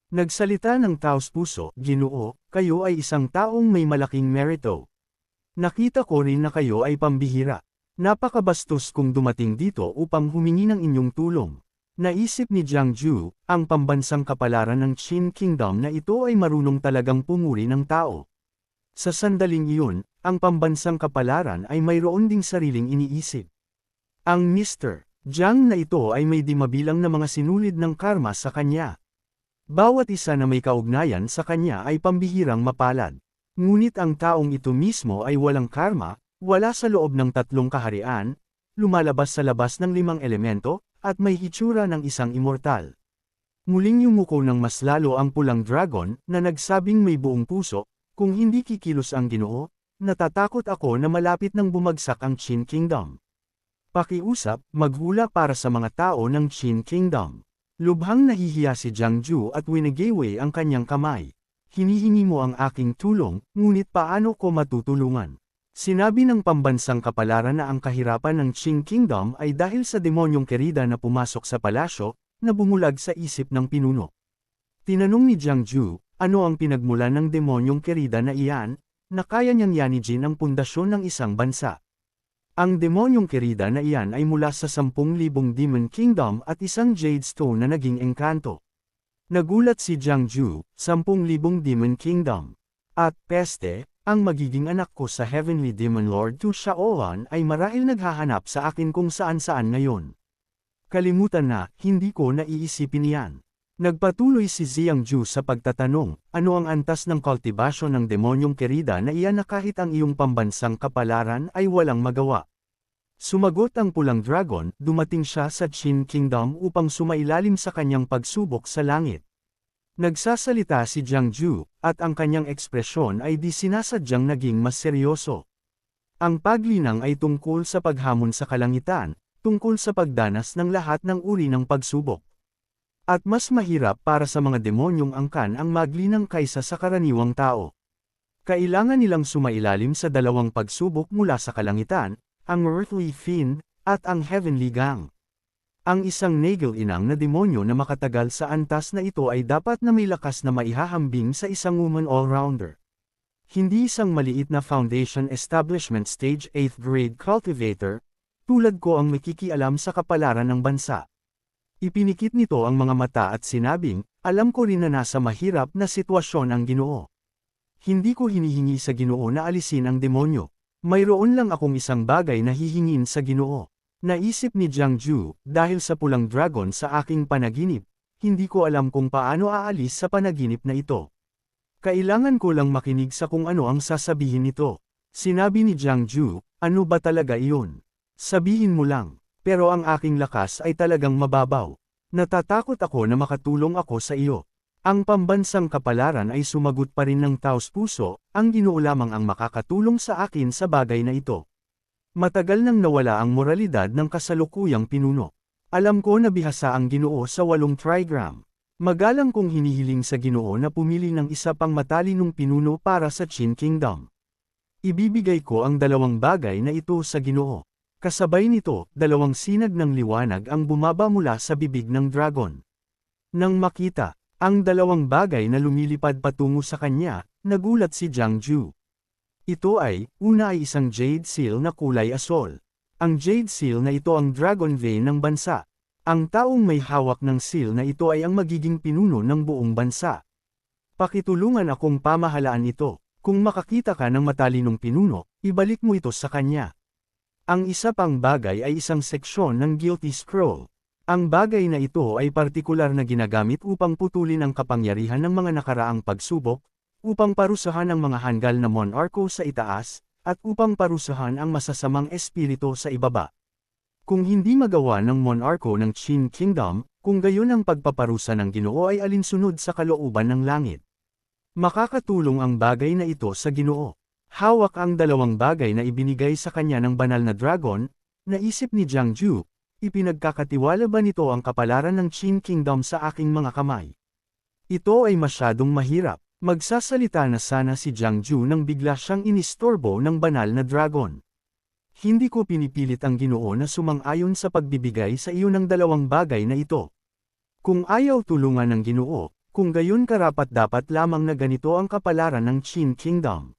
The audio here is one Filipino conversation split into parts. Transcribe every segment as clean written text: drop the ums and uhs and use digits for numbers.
Nagsalita ng taos-puso, Ginoo, kayo ay isang taong may malaking merito. Nakita ko rin na kayo ay pambihira. Napakabastos kung dumating dito upang humingi ng inyong tulong. Naisip ni Jiang Ju, ang pambansang kapalaran ng Qin Kingdom na ito ay marunong talagang pumuri ng tao. Sa sandaling iyon, ang pambansang kapalaran ay mayroon ding sariling iniisip. Ang Mr. Jiang na ito ay may di mabilang na mga sinulid ng karma sa kanya. Bawat isa na may kaugnayan sa kanya ay pambihirang mapalad. Ngunit ang taong ito mismo ay walang karma, wala sa loob ng 3 kaharian, lumalabas sa labas ng 5 elemento, at may hitsura ng isang immortal. Muling yumuko ng mas lalo ang pulang dragon, na nagsabing may buong puso, kung hindi kikilos ang Ginoo, natatakot ako na malapit nang bumagsak ang Qin Kingdom. Pakiusap, maghula para sa mga tao ng Qin Kingdom. Lubhang nahihiya si Jiang Ju at winigiway ang kanyang kamay. Hinihingi mo ang aking tulong, ngunit paano ko matutulungan? Sinabi ng pambansang kapalaran na ang kahirapan ng Qin Kingdom ay dahil sa demonyong kerida na pumasok sa palasyo, na bumulag sa isip ng pinuno. Tinanong ni Jiang Ju, ano ang pinagmulan ng demonyong kerida na iyan, na kaya niyang yanijin ang pundasyon ng isang bansa. Ang demonyong kerida na iyan ay mula sa 10,000 Demon Kingdom at isang Jade Stone na naging engkanto. Nagulat si Jiang Ju, 10,000 Demon Kingdom. At peste, ang magiging anak ko sa Heavenly Demon Lord Tu Shaolan ay marahil naghahanap sa akin kung saan-saan ngayon. Kalimutan na, hindi ko naiisipin iyan. Nagpatuloy si Jiang Ju sa pagtatanong, ano ang antas ng kultibasyon ng demonyong kerida na iyan na kahit ang iyong pambansang kapalaran ay walang magawa. Sumagot ang pulang dragon, dumating siya sa Qin Kingdom upang sumailalim sa kanyang pagsubok sa langit. Nagsasalita si Jiang Ju, at ang kanyang ekspresyon ay di sinasadyang naging mas seryoso. Ang paglinang ay tungkol sa paghamon sa kalangitan, tungkol sa pagdanas ng lahat ng uri ng pagsubok. At mas mahirap para sa mga demonyong angkan ang maglinang kaysa sa karaniwang tao. Kailangan nilang sumailalim sa 2 pagsubok mula sa kalangitan, ang earthly fiend, at ang heavenly gang. Ang isang nagel-inang na demonyo na makatagal sa antas na ito ay dapat na may lakas na maihahambing sa isang woman all-rounder. Hindi isang maliit na foundation establishment stage 8th grade cultivator, tulad ko ang makikialam sa kapalaran ng bansa. Ipinikit nito ang mga mata at sinabing, alam ko rin na nasa mahirap na sitwasyon ang Ginoo. Hindi ko hinihingi sa Ginoo na alisin ang demonyo. Mayroon lang akong isang bagay na hihingin sa Ginoo. Naisip ni Jiang Ju, dahil sa pulang dragon sa aking panaginip, hindi ko alam kung paano aalis sa panaginip na ito. Kailangan ko lang makinig sa kung ano ang sasabihin nito. Sinabi ni Jiang Ju, ano ba talaga iyon? Sabihin mo lang, pero ang aking lakas ay talagang mababaw. Natatakot ako na makatulong ako sa iyo. Ang pambansang kapalaran ay sumagot pa rin ng taos-puso, ang Ginoo lamang ang makakatulong sa akin sa bagay na ito. Matagal nang nawala ang moralidad ng kasalukuyang pinuno. Alam ko na bihasa ang Ginoo sa 8 trigram. Magalang kong hinihiling sa Ginoo na pumili ng isa pang matalinong pinuno para sa Qin Kingdom. Ibibigay ko ang 2 bagay na ito sa Ginoo. Kasabay nito, 2 sinag ng liwanag ang bumaba mula sa bibig ng dragon. Nang makita ang 2 bagay na lumilipad patungo sa kanya, nagulat si Jiang Ju. Ito ay, una ay isang jade seal na kulay asol. Ang jade seal na ito ang dragon vein ng bansa. Ang taong may hawak ng seal na ito ay ang magiging pinuno ng buong bansa. Pakitulungan akong pamahalaan ito. Kung makakita ka ng matalinong pinuno, ibalik mo ito sa kanya. Ang isa pang bagay ay isang seksyon ng Guilty Scroll. Ang bagay na ito ay partikular na ginagamit upang putulin ang kapangyarihan ng mga nakaraang pagsubok, upang parusahan ang mga hanggal na monarko sa itaas, at upang parusahan ang masasamang espiritu sa ibaba. Kung hindi magawa ng monarko ng Qin Kingdom, kung gayon ang pagpaparusa ng Ginoo ay alinsunod sa kalooban ng langit. Makakatulong ang bagay na ito sa Ginoo. Hawak ang 2 bagay na ibinigay sa kanya ng banal na dragon, naisip ni Jiang Ju, ipinagkakatiwala ba nito ang kapalaran ng Qin Kingdom sa aking mga kamay? Ito ay masyadong mahirap. Magsasalita na sana si Jiang Ju nang bigla siyang inistorbo ng banal na dragon. Hindi ko pinipilit ang Ginoo na sumang-ayon sa pagbibigay sa iyo ng 2 bagay na ito. Kung ayaw tulungan ng Ginoo, Kung gayon karapat-dapat lamang na ganito ang kapalaran ng Qin Kingdom.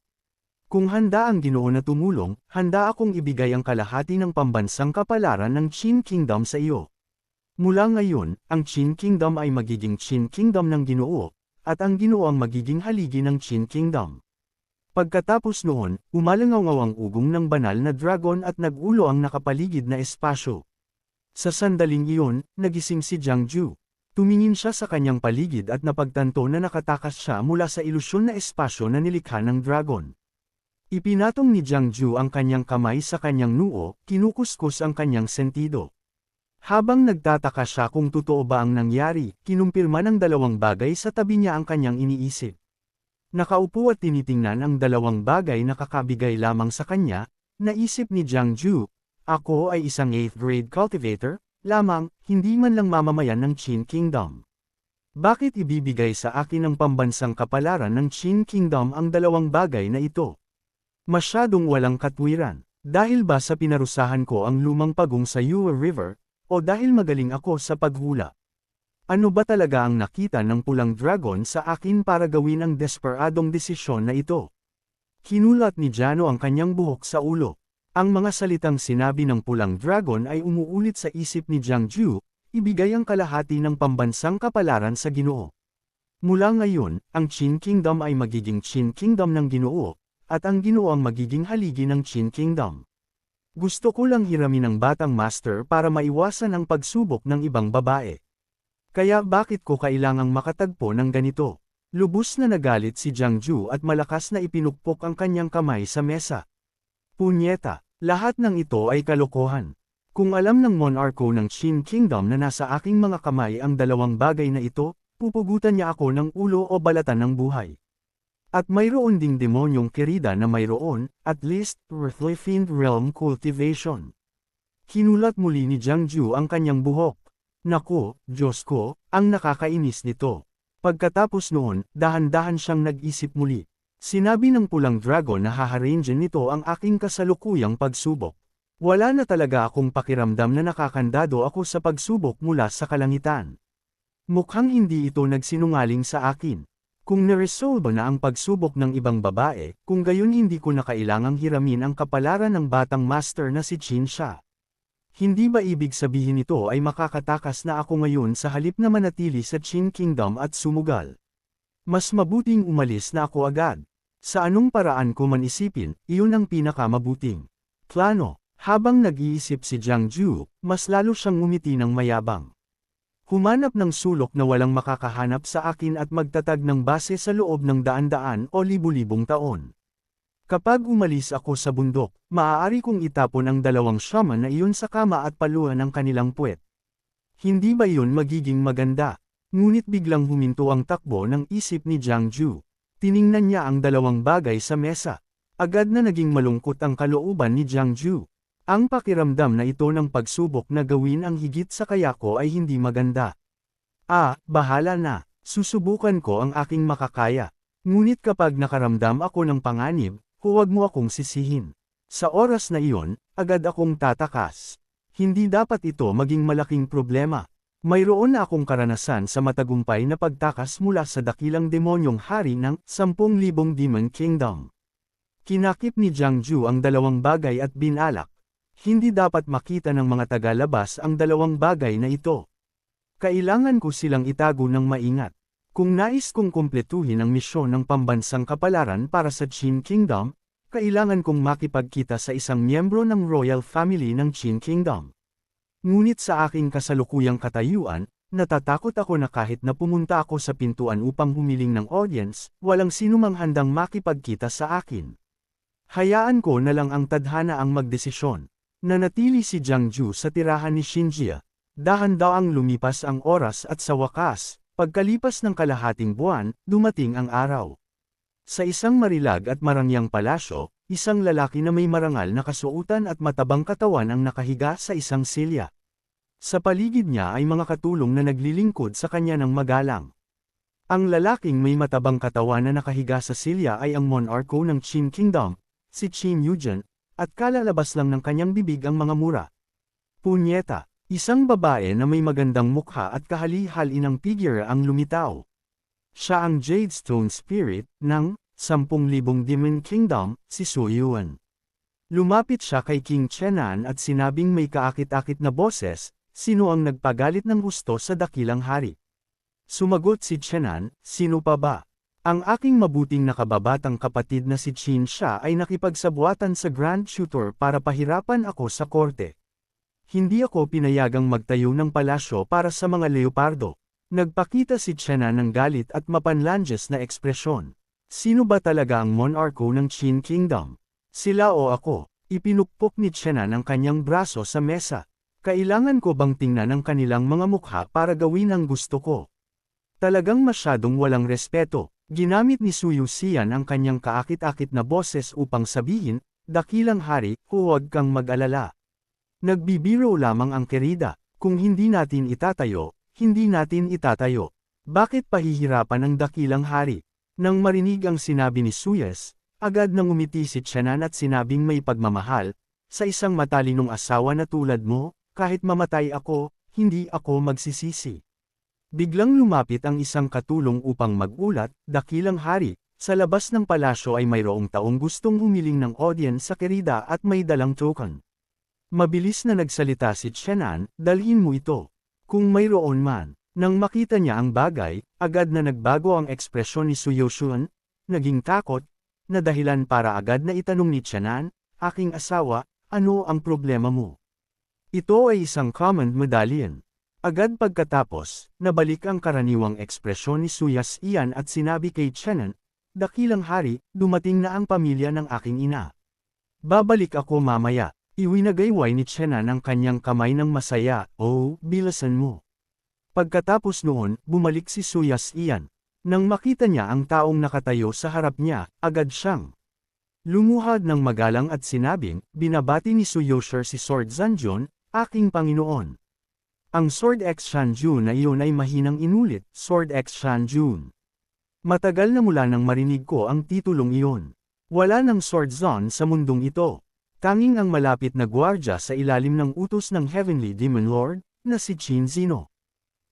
Kung handa ang Ginoo na tumulong, handa akong ibigay ang kalahati ng pambansang kapalaran ng Qin Kingdom sa iyo. Mula ngayon, ang Qin Kingdom ay magiging Qin Kingdom ng Ginoo, at ang Ginoo ang magiging haligi ng Qin Kingdom. Pagkatapos noon, umalangaw ang ugong ng banal na dragon at nag-ulo ang nakapaligid na espasyo. Sa sandaling iyon, nagising si Jiang Ju. Tumingin siya sa kanyang paligid at napagtanto na nakatakas siya mula sa ilusyon na espasyo na nilikha ng dragon. Ipinatong ni Jiang Ju ang kanyang kamay sa kanyang noo, kinukuskus ang kanyang sentido. Habang nagtataka siya kung totoo ba ang nangyari, kinumpirma ng dalawang bagay sa tabi niya ang kanyang iniisip. Nakaupo at tinitingnan ang dalawang bagay na kakabigay lamang sa kanya, naisip ni Jiang Ju, ako ay isang 8th grade cultivator, lamang, hindi man lang mamamayan ng Qin Kingdom. Bakit ibibigay sa akin ng pambansang kapalaran ng Qin Kingdom ang dalawang bagay na ito? Masyadong walang katwiran. Dahil ba sa pinarusahan ko ang lumang pagong sa Yue River, o dahil magaling ako sa paghula? Ano ba talaga ang nakita ng pulang dragon sa akin para gawin ang desperadong desisyon na ito? Kinulat ni Jano ang kanyang buhok sa ulo. Ang mga salitang sinabi ng pulang dragon ay umuulit sa isip ni Jiang Ju, ibigay ang kalahati ng pambansang kapalaran sa Ginoo. Mula ngayon, ang Qin Kingdom ay magiging Qin Kingdom ng Ginoo, at ang Ginoo ang magiging haligi ng Qin Kingdom. Gusto ko lang hiramin ang batang master para maiwasan ang pagsubok ng ibang babae. Kaya bakit ko kailangang makatagpo ng ganito? Lubos na nagalit si Jiang Ju at malakas na ipinukpok ang kanyang kamay sa mesa. Punyeta, lahat ng ito ay kalokohan. Kung alam ng monarko ng Qin Kingdom na nasa aking mga kamay ang dalawang bagay na ito, pupugutan niya ako ng ulo o balatan ng buhay. At mayroon ding demonyong kerida na mayroon, at least, earthly fiend realm cultivation. Kinulat muli ni Jiang Ju ang kanyang buhok. Naku, Diyos ko, ang nakakainis nito. Pagkatapos noon, dahan-dahan siyang nag-isip muli. Sinabi ng pulang dragon na haharange nito ang aking kasalukuyang pagsubok. Wala na talaga akong pakiramdam na nakakandado ako sa pagsubok mula sa kalangitan. Mukhang hindi ito nagsinungaling sa akin. Kung naresolve na ang pagsubok ng ibang babae, kung gayon hindi ko na kailangang hiramin ang kapalaran ng batang master na si Qin Xia. Hindi ba ibig sabihin nito ay makakatakas na ako ngayon sa halip na manatili sa Qin Kingdom at sumugal? Mas mabuting umalis na ako agad. Sa anong paraan ko man isipin, iyon ang pinakamabuting plano. Habang nag-iisip si Jiang Ju, mas lalo siyang ngumiti ng mayabang. Humanap ng sulok na walang makakahanap sa akin at magtatag ng base sa loob ng daan-daan o libu-libong taon. Kapag umalis ako sa bundok, maaari kong itapon ang dalawang shaman na iyon sa kama at paluan ang kanilang puwet. Hindi ba iyon magiging maganda? Ngunit biglang huminto ang takbo ng isip ni Jiang Ju. Tiningnan niya ang dalawang bagay sa mesa. Agad na naging malungkot ang kalooban ni Jiang Ju. Ang pakiramdam na ito ng pagsubok na gawin ang higit sa kaya ko ay hindi maganda. Bahala na. Susubukan ko ang aking makakaya. Ngunit kapag nakaramdam ako ng panganib, huwag mo akong sisihin. Sa oras na iyon, agad akong tatakas. Hindi dapat ito maging malaking problema. Mayroon na akong karanasan sa matagumpay na pagtakas mula sa dakilang demonyong hari ng 10,000 Demon Kingdom. Kinakip ni Jiang Ju ang dalawang bagay at binalak. Hindi dapat makita ng mga tagalabas ang dalawang bagay na ito. Kailangan ko silang itago ng maingat. Kung nais kong kumpletuhin ang misyon ng pambansang kapalaran para sa Qin Kingdom, kailangan kong makipagkita sa isang miyembro ng royal family ng Qin Kingdom. Ngunit sa aking kasalukuyang katayuan, natatakot ako na kahit na pumunta ako sa pintuan upang humiling ng audience, walang sinumang handang makipagkita sa akin. Hayaan ko na lang ang tadhana ang magdesisyon. Nanatili si Jiang Ju sa tirahan ni Xinjia. Dahan-daang lumipas ang oras at sa wakas, pagkalipas ng kalahating buwan, dumating ang araw. Sa isang marilag at marangyang palasyo, isang lalaki na may marangal na kasuotan at matabang katawan ang nakahiga sa isang silya. Sa paligid niya ay mga katulong na naglilingkod sa kanya ng magalang. Ang lalaking may matabang katawan na nakahiga sa silya ay ang monarko ng Qin Kingdom, si Qin Yuzhen, at kalalabas lang ng kanyang bibig ang mga mura. Punyeta, isang babae na may magandang mukha at kahali-halinang figure ang lumitaw. Siya ang Jade Stone Spirit ng 10,000 Demon Kingdom, si Su Yuan. Lumapit siya kay King Chenan at sinabing may kaakit-akit na boses, sino ang nagpagalit ng husto sa dakilang hari? Sumagot si Chenan, sino pa ba? Ang aking mabuting nakababatang kapatid na si Qin Xia ay nakipagsabuatan sa Grand Tutor para pahirapan ako sa korte. Hindi ako pinayagang magtayo ng palasyo para sa mga leopardo. Nagpakita si Chenan ng galit at mapanlanges na ekspresyon. Sino ba talaga ang monarko ng Qin Kingdom? Sila o ako? Ipinukpok ni Chenan ang kanyang braso sa mesa. Kailangan ko bang tingnan ang kanilang mga mukha para gawin ang gusto ko? Talagang masyadong walang respeto. Ginamit ni Su Yuxian ang kanyang kaakit-akit na boses upang sabihin, dakilang hari, huwag kang mag-alala. Nagbibiro lamang ang kerida, kung hindi natin itatayo, hindi natin itatayo. Bakit pahihirapan ang dakilang hari? Nang marinig ang sinabi ni Suyes, agad nang umiti si Chenan at sinabing may pagmamahal, sa isang matalinong asawa na tulad mo, kahit mamatay ako, hindi ako magsisisi. Biglang lumapit ang isang katulong upang magulat, dakilang hari, sa labas ng palasyo ay mayroong taong gustong humiling ng audience sa kerida at may dalang token. Mabilis na nagsalita si Chenan, dalhin mo ito. Kung mayroon man, nang makita niya ang bagay, agad na nagbago ang ekspresyon ni Su Yuxian, naging takot, na dahilan para agad na itanong ni Chenan, aking asawa, ano ang problema mo? Ito ay isang common medallion. Agad pagkatapos, nabalik ang karaniwang ekspresyon ni Su Yuxian at sinabi kay Chenan, dakilang hari, dumating na ang pamilya ng aking ina. Babalik ako mamaya. Iwinagayway ni Chenan ang kanyang kamay ng masaya, bilasan mo. Pagkatapos noon, bumalik si Su Yuxian. Nang makita niya ang taong nakatayo sa harap niya, agad siyang lumuhad ng magalang at sinabing, binabati ni Su Yuxian si Sword Zanjun, aking Panginoon. Ang Sword X Shanjun na iyon ay mahinang inulit, Sword X Shanjun. Matagal na mula nang marinig ko ang titulong iyon. Wala ng Sword Zone sa mundong ito. Tanging ang malapit na gwardya sa ilalim ng utos ng Heavenly Demon Lord, na si Qin Zino.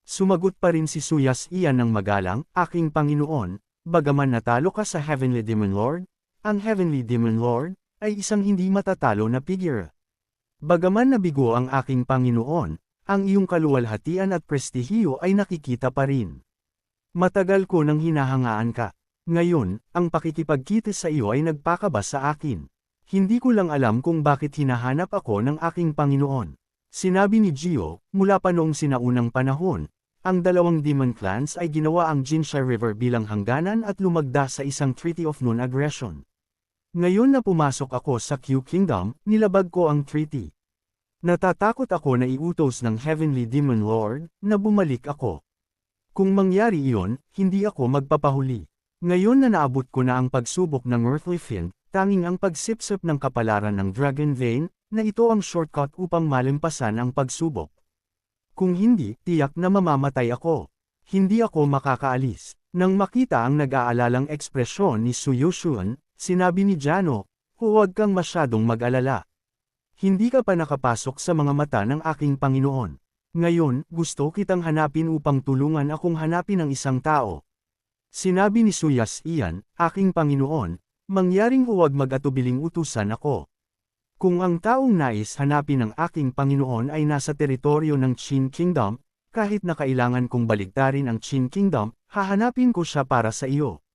Sumagot pa rin si Su Yuxian ng magalang, aking Panginoon, bagaman natalo ka sa Heavenly Demon Lord, ang Heavenly Demon Lord, ay isang hindi matatalo na figure. Bagaman nabigo ang aking Panginoon, ang iyong kaluwalhatian at prestihiyo ay nakikita pa rin. Matagal ko nang hinahangaan ka. Ngayon, ang pakikipagkita sa iyo ay nagpakaba sa akin. Hindi ko lang alam kung bakit hinahanap ako ng aking Panginoon. Sinabi ni Gio, mula pa noong sinaunang panahon, ang dalawang demon clans ay ginawa ang Jinsha River bilang hangganan at lumagda sa isang Treaty of Non-Aggression. Ngayon na pumasok ako sa Q Kingdom, nilabag ko ang treaty. Natatakot ako na iutos ng Heavenly Demon Lord, na bumalik ako. Kung mangyari iyon, hindi ako magpapahuli. Ngayon na naabot ko na ang pagsubok ng Earthly Fiend, tanging ang pagsipsip ng kapalaran ng Dragon Vein, na ito ang shortcut upang malimpasan ang pagsubok. Kung hindi, tiyak na mamamatay ako. Hindi ako makakaalis. Nang makita ang nag-aalalang ekspresyon ni Su Yuxian, sinabi ni Jano, huwag kang masyadong mag-alala. Hindi ka pa nakapasok sa mga mata ng aking Panginoon. Ngayon, gusto kitang hanapin upang tulungan akong hanapin ang isang tao. Sinabi ni Su Yuxian, aking Panginoon, mangyaring huwag mag-atubiling utusan ako. Kung ang taong nais hanapin ng aking Panginoon ay nasa teritoryo ng Qin Kingdom, kahit na kailangan kong baligtarin ang Qin Kingdom, hahanapin ko siya para sa iyo.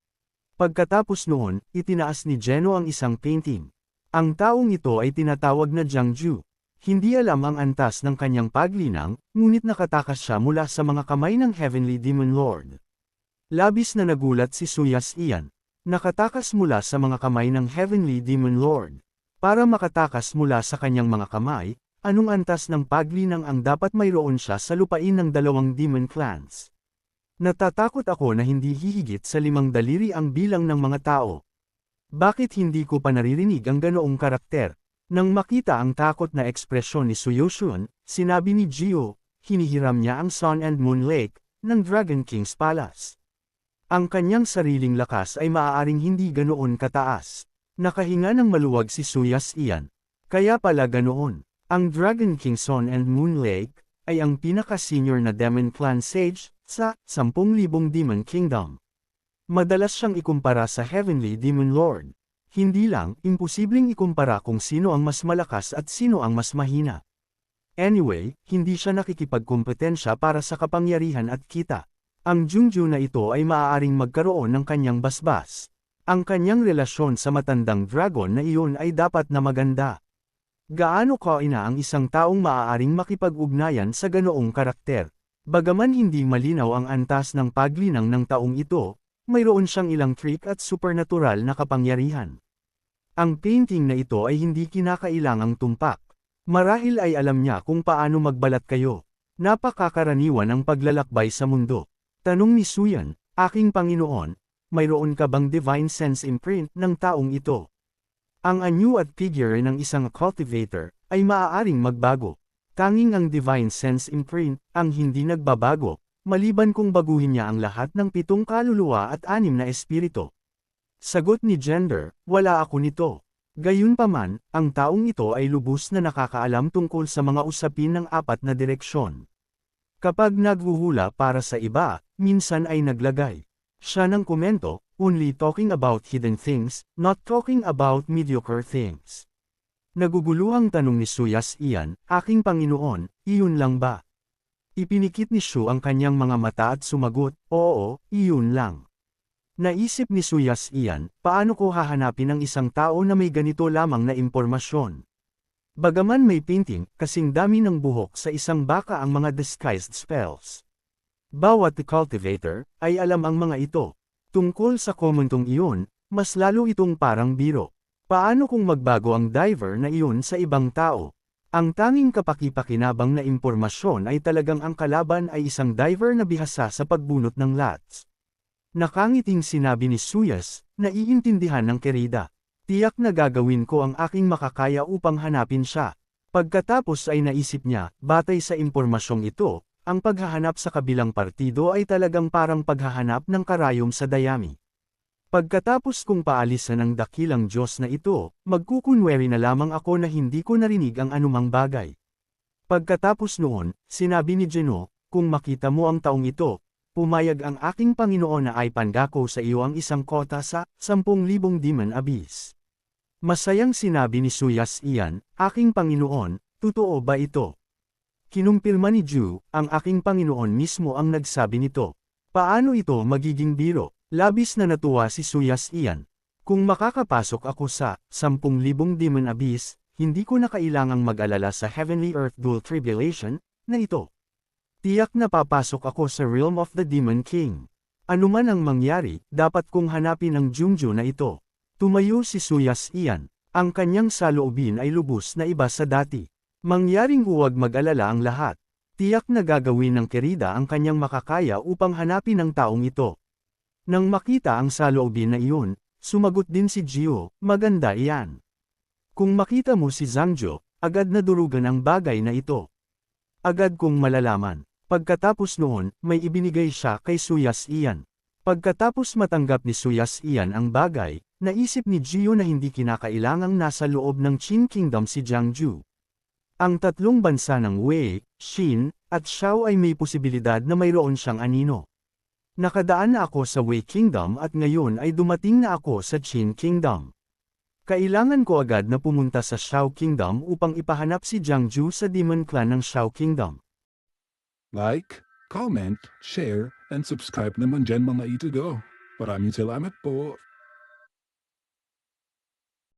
Pagkatapos noon, itinaas ni Geno ang isang painting. Ang taong ito ay tinatawag na Jiang Ju. Hindi alam ang antas ng kanyang paglinang, ngunit nakatakas siya mula sa mga kamay ng Heavenly Demon Lord. Labis na nagulat si Su Yuxian. Nakatakas mula sa mga kamay ng Heavenly Demon Lord. Para makatakas mula sa kanyang mga kamay, anong antas ng paglinang ang dapat mayroon siya sa lupain ng dalawang demon clans? Natatakot ako na hindi hihigit sa 5 daliri ang bilang ng mga tao. Bakit hindi ko pa naririnig ang ganoong karakter? Nang makita ang takot na ekspresyon ni Su Yuxian, sinabi ni Gio, hinihiram niya ang Sun and Moon Lake, ng Dragon King's Palace. Ang kanyang sariling lakas ay maaaring hindi ganoon kataas. Nakahinga ng maluwag si Su Yuxian. Kaya pala ganoon. Ang Dragon King Sun and Moon Lake, ay ang pinaka-senior na Demon Clan Sage, sa 10,000 Demon Kingdom. Madalas siyang ikumpara sa Heavenly Demon Lord. Hindi lang, imposibleng ikumpara kung sino ang mas malakas at sino ang mas mahina. Anyway, hindi siya nakikipagkompetensya para sa kapangyarihan at kita. Ang Jungju na ito ay maaaring magkaroon ng kanyang basbas. Ang kanyang relasyon sa matandang dragon na iyon ay dapat na maganda. Gaano kaina ang isang taong maaaring makipag-ugnayan sa ganoong karakter? Bagaman hindi malinaw ang antas ng paglinang ng taong ito, mayroon siyang ilang trick at supernatural na kapangyarihan. Ang painting na ito ay hindi kinakailangang tumpak. Marahil ay alam niya kung paano magbalat kayo. Napakakaraniwan ang paglalakbay sa mundo. Tanong ni Suyan, aking Panginoon, mayroon ka bang divine sense imprint ng taong ito? Ang anyo at figure ng isang cultivator ay maaaring magbago. Tanging ang divine sense imprint ang hindi nagbabago, maliban kung baguhin niya ang lahat ng 7 kaluluwa at 6 na espiritu. Sagot ni Gender, wala ako nito. Gayunpaman, ang taong ito ay lubos na nakakaalam tungkol sa mga usapin ng 4 na direksyon. Kapag naghuhula para sa iba, minsan ay naglagay siya ng komento, only talking about hidden things, not talking about mediocre things. Naguguluhang tanong ni Suyas iyan, aking Panginoon, iyon lang ba? Ipinikit ni Shu ang kanyang mga mata at sumagot, oo, iyon lang. Naisip ni Suyas iyan, paano ko hahanapin ang isang tao na may ganito lamang na impormasyon? Bagaman may painting, kasing dami ng buhok sa isang baka ang mga disguised spells. Bawat cultivator, ay alam ang mga ito. Tungkol sa komentong iyon, mas lalo itong parang biro. Paano kung magbago ang diver na iyon sa ibang tao? Ang tanging kapaki-pakinabang na impormasyon ay talagang ang kalaban ay isang diver na bihasa sa pagbunot ng lats. Nakangiting sinabi ni Suyas, naiintindihan ng Kerida. Tiyak na gagawin ko ang aking makakaya upang hanapin siya. Pagkatapos ay naisip niya, batay sa impormasyong ito, ang paghahanap sa kabilang partido ay talagang parang paghahanap ng karayom sa dayami. Pagkatapos kong paalisan ang dakilang Diyos na ito, magkukunwari na lamang ako na hindi ko narinig ang anumang bagay. Pagkatapos noon, sinabi ni Geno, kung makita mo ang taong ito, pumayag ang aking Panginoon na ay pangako sa iyo ang isang kota sa 10,000 demon abyss. Masayang sinabi ni Suyas iyan, aking Panginoon, totoo ba ito? Kinumpirma ni Ju, ang aking Panginoon mismo ang nagsabi nito. Paano ito magiging biro? Labis na natuwa si Suyas iyan. Kung makakapasok ako sa 10,000 demon abyss, hindi ko na kailangang mag-alala sa Heavenly Earth Dual Tribulation na ito. Tiyak na papasok ako sa realm of the Demon King. Anuman ang mangyari, dapat kong hanapin ang Jungju na ito. Tumayo si Suyas iyan. Ang kanyang saloobin ay lubos na iba sa dati. Mangyaring huwag mag-alala ang lahat. Tiyak na gagawin ng Kerida ang kanyang makakaya upang hanapin ang taong ito. Nang makita ang saloobin na iyon, sumagot din si Gio, maganda iyan. Kung makita mo si Zhangjo, agad na durugan ang bagay na ito. Agad kong malalaman. Pagkatapos noon, may ibinigay siya kay Suyas iyan. Pagkatapos matanggap ni Suyas iyan ang bagay, naisip ni Gio na hindi kinakailangang nasa loob ng Qin Kingdom si Jiangju. Ang 3 bansa ng Wei, Xin, at Xiao ay may posibilidad na mayroon siyang anino. Nakadaan na ako sa Wei Kingdom at ngayon ay dumating na ako sa Qin Kingdom. Kailangan ko agad na pumunta sa Xiao Kingdom upang ipahanap si Jiangju sa Demon Clan ng Xiao Kingdom. Like, comment, share, and subscribe naman dyan mga ito go. Maraming salamat po.